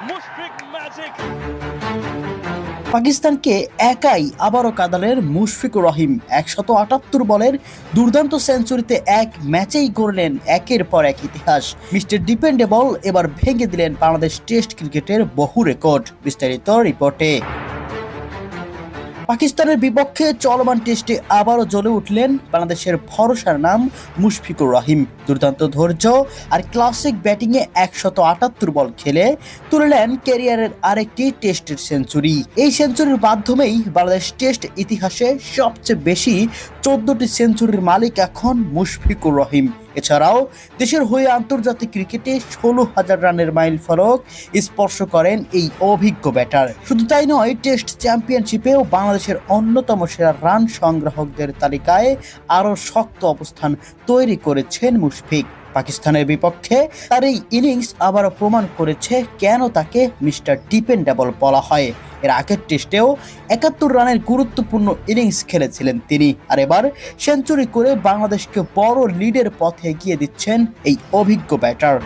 Mushfiq magic. পাকিস্তানকে একাই আবারও কাঁদালেন মুশফিকুর রহিম। 178 বলের দুর্দান্ত সেঞ্চুরিতে এক ম্যাচেই গড়লেন একের পর এক ইতিহাস। মিস্টার ডিপেন্ডেবল এবার ভেঙে দিলেন বাংলাদেশ টেস্ট ক্রিকেটের বহু রেকর্ড। বিস্তারিত রিপোর্টে। পাকিস্তানের বিপক্ষে চলমান টেস্টে আবারও জ্বলে উঠলেন বাংলাদেশের ভরসার নাম মুশফিকুর রহিম। দুর্দান্ত ধৈর্য আর ক্লাসিক ব্যাটিংয়ে 178 বল খেলে তুললেন ক্যারিয়ারের আরেকটি টেস্টের সেঞ্চুরি। এই সেঞ্চুরির মাধ্যমেই বাংলাদেশ টেস্ট ইতিহাসে সবচেয়ে বেশি 14টি সেঞ্চুরির মালিক এখন মুশফিকুর রহিম। এছাড়াও দেশের হয়ে আন্তর্জাতিক ক্রিকেটে 16,000 রানের মাইল ফলক স্পর্শ করেন এই অভিজ্ঞ ব্যাটার। শুধু তাই নয়, টেস্ট চ্যাম্পিয়নশিপেও বাংলাদেশের অন্যতম সেরা রান সংগ্রাহকদের তালিকায় আরও শক্ত অবস্থান তৈরি করেছেন মুশফিক। পাকিস্তানের বিপক্ষে তার এই ইনিংস আবারও প্রমাণ করেছে কেন তাকে মিস্টার ডিপেন্ডেবল বলা হয়। এর আগের টেস্টেও 71 রানের গুরুত্বপূর্ণ ইনিংস খেলেছিলেন তিনি, আর এবার সেঞ্চুরি করে বাংলাদেশকে বড় লিডের পথে এগিয়ে দিচ্ছেন এই অভিজ্ঞ ব্যাটার।